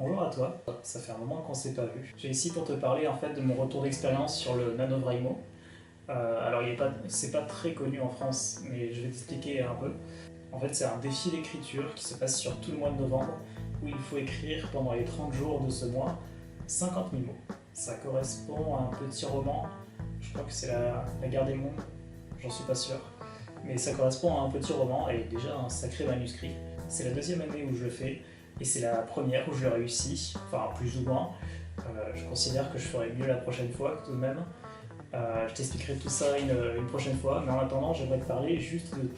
Bonjour à toi, ça fait un moment qu'on ne s'est pas vu. J'ai ici pour te parler en fait de mon retour d'expérience sur le NaNoWriMo. Alors c'est pas très connu en France, mais je vais t'expliquer un peu. En fait c'est un défi d'écriture qui se passe sur tout le mois de novembre, où il faut écrire pendant les 30 jours de ce mois 50 000 mots. Ça correspond à un petit roman, je crois que c'est la Guerre des mondes, j'en suis pas sûr. Mais ça correspond à un petit roman et déjà un sacré manuscrit. C'est la deuxième année où je le fais. Et c'est la première où je le réussis, enfin plus ou moins. Je considère que je ferai mieux la prochaine fois tout de même. Je t'expliquerai tout ça une prochaine fois, mais en attendant, j'aimerais te parler juste de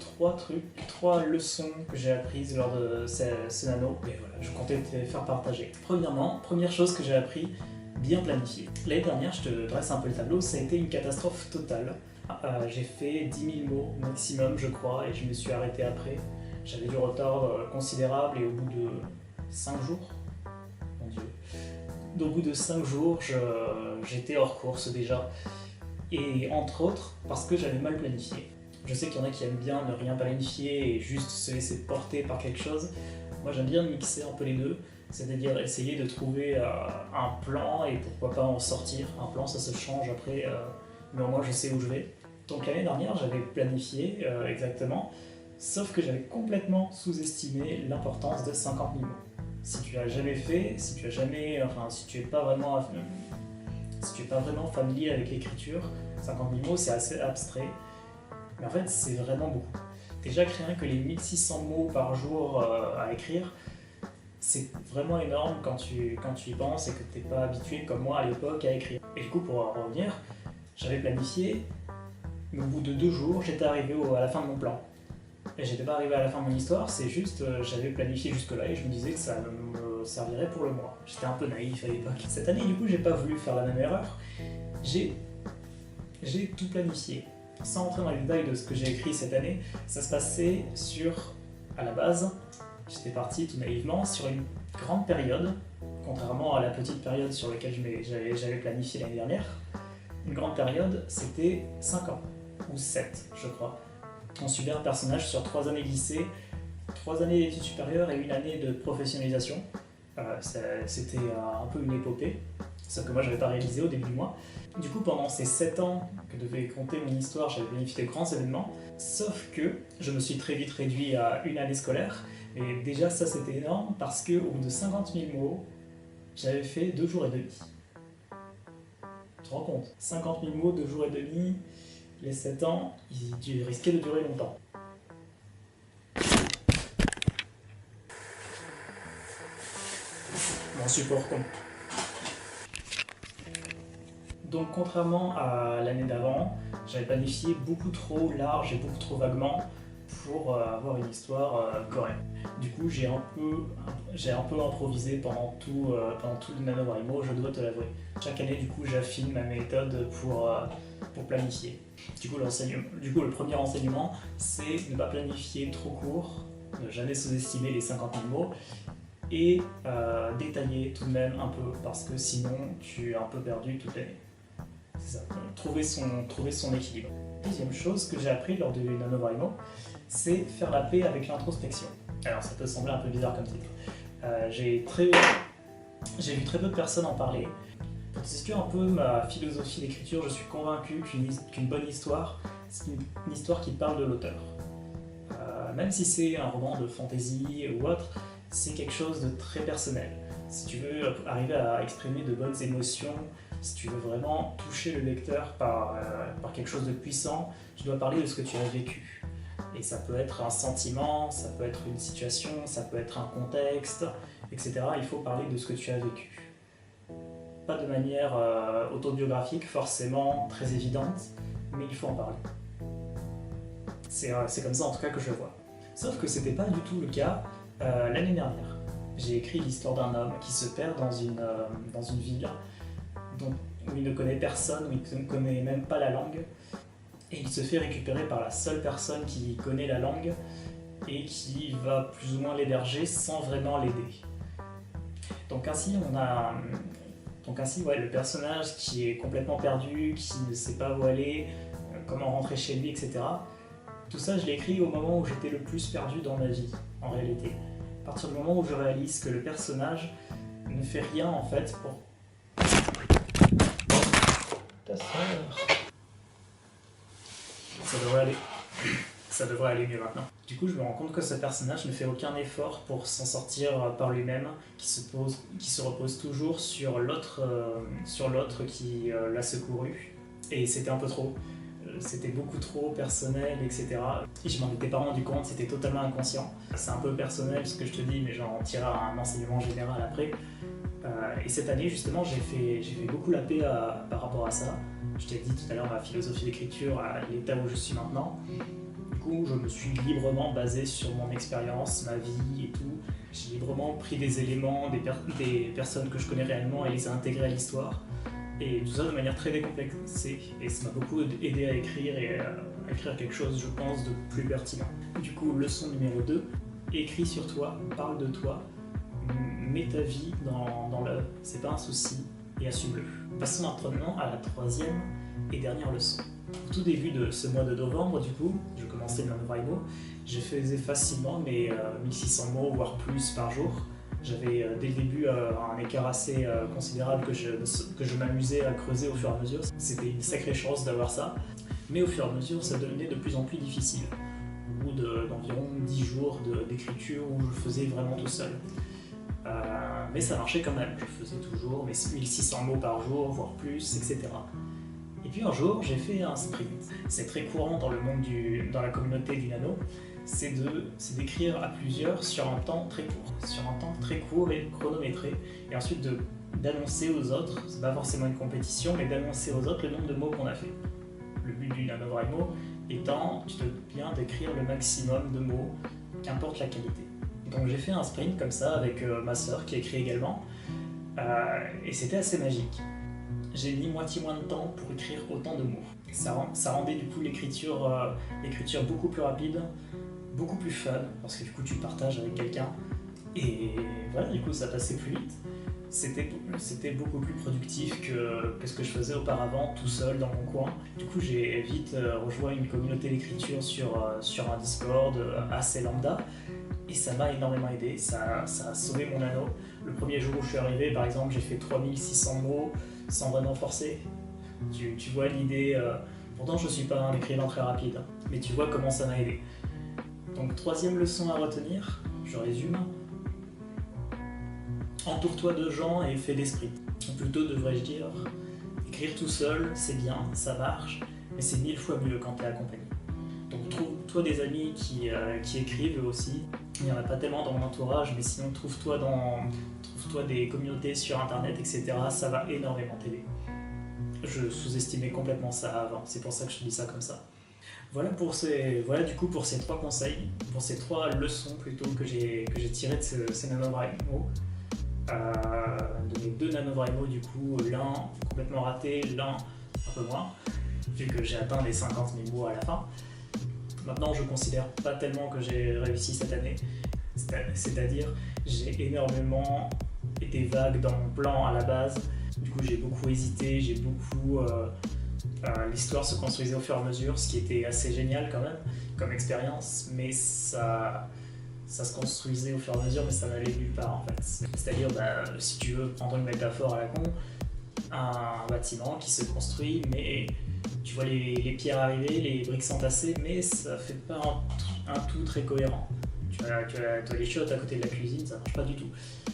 3 leçons que j'ai apprises lors de ce nano. Et voilà, je comptais te les faire partager. Premièrement, première chose que j'ai appris, bien planifier. L'année dernière, je te dresse un peu le tableau, ça a été une catastrophe totale. J'ai fait 10 000 mots maximum, je crois, et je me suis arrêté après. J'avais du retard considérable et au bout de 5 jours, mon Dieu. Au bout de 5 jours, j'étais hors course déjà. Et entre autres, parce que j'avais mal planifié. Je sais qu'il y en a qui aiment bien ne rien planifier et juste se laisser porter par quelque chose. Moi j'aime bien mixer un peu les deux, c'est-à-dire essayer de trouver un plan et pourquoi pas en sortir. Un plan ça se change après, mais au moins je sais où je vais. Donc l'année dernière j'avais planifié exactement, sauf que j'avais complètement sous-estimé l'importance de 50 000 mots. Si tu l'as jamais fait, si tu es pas vraiment, familier avec l'écriture, 50 000 mots c'est assez abstrait, mais en fait c'est vraiment beaucoup. Déjà rien que les 1600 mots par jour à écrire, c'est vraiment énorme quand tu y penses et que t'es pas habitué comme moi à l'époque à écrire. Et du coup pour en revenir, j'avais planifié, mais au bout de 2 jours j'étais arrivé à la fin de mon plan. Et j'étais pas arrivé à la fin de mon histoire, c'est juste j'avais planifié jusque là et je me disais que ça me servirait pour le mois. J'étais un peu naïf à l'époque. Cette année du coup j'ai pas voulu faire la même erreur. J'ai tout planifié. Sans rentrer dans les détails de ce que j'ai écrit cette année, ça se passait à la base, j'étais parti tout naïvement sur une grande période, contrairement à la petite période sur laquelle j'avais planifié l'année dernière. Une grande période, c'était 5 ans, ou 7 je crois. On suivait un personnage sur 3 années de lycée, 3 années d'études supérieures et 1 année de professionnalisation. C'était un peu une épopée, sauf que moi je n'avais pas réalisé au début du mois. Du coup pendant ces 7 ans que devait compter mon histoire, j'avais planifié de grands événements, sauf que je me suis très vite réduit à 1 année scolaire, et déjà ça c'était énorme parce qu'au bout de 50 000 mots, j'avais fait 2 jours et demi. Tu te rends compte? 50 000 mots, 2 jours et demi, les 7 ans, ils risquaient de durer longtemps. Mon support compte. Donc contrairement à l'année d'avant, j'avais planifié beaucoup trop large et beaucoup trop vaguement pour avoir une histoire correcte. Du coup j'ai un peu improvisé pendant tout le NaNoWriMo, je dois te l'avouer. Chaque année du coup j'affine ma méthode pour planifier. Du coup le premier enseignement c'est ne pas planifier trop court, ne jamais sous-estimer les 50 000 mots et détailler tout de même un peu parce que sinon tu es un peu perdu toute l'année. C'est ça, trouver son équilibre. Deuxième chose que j'ai appris lors du NaNoWriMo, c'est faire la paix avec l'introspection. Alors ça peut sembler un peu bizarre comme titre. J'ai vu très peu de personnes en parler. Pour t'expliquer un peu ma philosophie d'écriture, je suis convaincu qu'une bonne histoire, c'est une histoire qui parle de l'auteur. Même si c'est un roman de fantasy ou autre, c'est quelque chose de très personnel. Si tu veux arriver à exprimer de bonnes émotions, si tu veux vraiment toucher le lecteur par quelque chose de puissant, tu dois parler de ce que tu as vécu. Et ça peut être un sentiment, ça peut être une situation, ça peut être un contexte, etc. Il faut parler de ce que tu as vécu. Pas de manière autobiographique, forcément très évidente, mais il faut en parler. C'est comme ça en tout cas que je le vois. Sauf que c'était pas du tout le cas l'année dernière. J'ai écrit l'histoire d'un homme qui se perd dans une ville où il ne connaît personne, où il ne connaît même pas la langue, et il se fait récupérer par la seule personne qui connaît la langue et qui va plus ou moins l'héberger sans vraiment l'aider. Donc ainsi le personnage qui est complètement perdu, qui ne sait pas où aller, comment rentrer chez lui, etc. Tout ça je l'ai écrit au moment où j'étais le plus perdu dans ma vie, en réalité. À partir du moment où je réalise que le personnage ne fais rien en fait pour... Ta sœur. Ça devrait aller mieux maintenant. Du coup, je me rends compte que ce personnage ne fait aucun effort pour s'en sortir par lui-même, qui se repose toujours sur l'autre qui l'a secouru. Et c'était un peu trop. C'était beaucoup trop personnel, etc. Et je m'en étais pas rendu compte, c'était totalement inconscient. C'est un peu personnel ce que je te dis, mais j'en tirerai un enseignement général après. Et cette année, justement, j'ai fait beaucoup la paix par rapport à ça. Je t'ai dit tout à l'heure ma philosophie d'écriture, à l'état où je suis maintenant. Du coup, je me suis librement basé sur mon expérience, ma vie et tout. J'ai librement pris des éléments, des personnes que je connais réellement et les ai intégrés à l'histoire. Et tout ça de manière très décomplexée. Et ça m'a beaucoup aidé à écrire et à écrire quelque chose, je pense, de plus pertinent. Du coup, leçon numéro 2, écris sur toi, parle de toi, mets ta vie dans l'œuvre, c'est pas un souci, et assume-le. Passons maintenant à la 3e et dernière leçon. Au tout début de ce mois de novembre, du coup, je commençais le NaNoWriMo, je faisais facilement mes 1600 mots, voire plus par jour. J'avais dès le début un écart assez considérable que je m'amusais à creuser au fur et à mesure. C'était une sacrée chance d'avoir ça. Mais au fur et à mesure, ça devenait de plus en plus difficile. Au bout d'environ 10 jours d'écriture où je faisais vraiment tout seul. Mais ça marchait quand même, je faisais toujours mes 1600 mots par jour, voire plus, etc. Et puis un jour, j'ai fait un sprint. C'est très courant dans le monde dans la communauté du nano, c'est d'écrire à plusieurs sur un temps très court et chronométré, et ensuite d'annoncer aux autres, c'est pas forcément une compétition, mais d'annoncer aux autres le nombre de mots qu'on a fait. Le but du NaNoWriMo étant, tu te doutes bien, d'écrire le maximum de mots, qu'importe la qualité. Donc j'ai fait un sprint comme ça avec ma sœur qui écrit également, et c'était assez magique. J'ai mis moitié moins de temps pour écrire autant de mots. Ça rendait du coup l'écriture beaucoup plus rapide, beaucoup plus fun, parce que du coup tu partages avec quelqu'un, et voilà, du coup ça passait plus vite. C'était beaucoup plus productif que ce que je faisais auparavant, tout seul dans mon coin. Du coup j'ai vite rejoint une communauté d'écriture sur un Discord assez lambda, et ça m'a énormément aidé, ça a sauvé mon anneau. Le premier jour où je suis arrivé, par exemple, j'ai fait 3600 mots sans vraiment forcer. Tu vois l'idée, pourtant je ne suis pas un écrivain très rapide, mais tu vois comment ça m'a aidé. Donc 3e leçon à retenir, je résume. Entoure-toi de gens et fais des sprints. Ou plutôt devrais-je dire, écrire tout seul, c'est bien, ça marche, mais c'est 1000 fois mieux quand tu es accompagné. Donc trouve-toi des amis qui écrivent eux aussi. Il n'y en a pas tellement dans mon entourage, mais sinon trouve-toi des communautés sur internet, etc. Ça va énormément t'aider. Je sous-estimais complètement ça avant, c'est pour ça que je te dis ça comme ça. Voilà du coup pour ces 3 conseils, pour ces 3 leçons plutôt que j'ai tirées de ces NaNoWriMo. De mes 2 NaNoWriMo du coup, l'un complètement raté, l'un un peu moins, vu que j'ai atteint les 50 000 mots à la fin. Maintenant, je considère pas tellement que j'ai réussi cette année, c'est-à-dire j'ai énormément été vague dans mon plan à la base, du coup j'ai beaucoup hésité, l'histoire se construisait au fur et à mesure, ce qui était assez génial quand même comme expérience, mais ça se construisait au fur et à mesure, mais ça n'allait nulle part en fait. C'est-à-dire, si tu veux prendre une métaphore à la con, un bâtiment qui se construit, mais tu vois les pierres arriver, les briques s'entasser, mais ça fait pas un tout très cohérent. Tu as les chiottes à côté de la cuisine, ça marche pas du tout.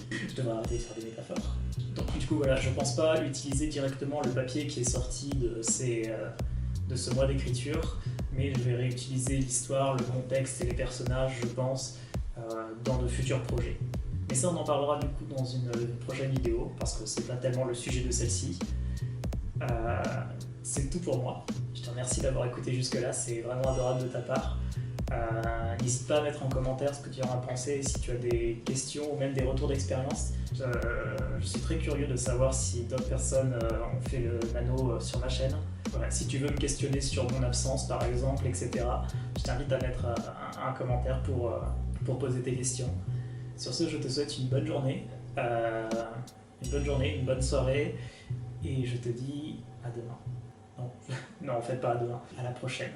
Tu devrais arrêter de faire des métaphores. Donc du coup voilà, je pense pas utiliser directement le papier qui est sorti de ce mois d'écriture, mais je vais réutiliser l'histoire, le contexte et les personnages, je pense, dans de futurs projets. Mais ça, on en parlera du coup dans une prochaine vidéo, parce que c'est pas tellement le sujet de celle-ci. C'est tout pour moi. Je te remercie d'avoir écouté jusque-là, c'est vraiment adorable de ta part. N'hésite pas à mettre en commentaire ce que tu en as pensé, si tu as des questions ou même des retours d'expérience. Je suis très curieux de savoir si d'autres personnes ont fait le nano sur ma chaîne. Voilà, si tu veux me questionner sur mon absence par exemple, etc., je t'invite à mettre un commentaire pour poser tes questions. Sur ce, je te souhaite une bonne journée, une bonne soirée, et je te dis à demain. Non, en fait pas à demain, à la prochaine.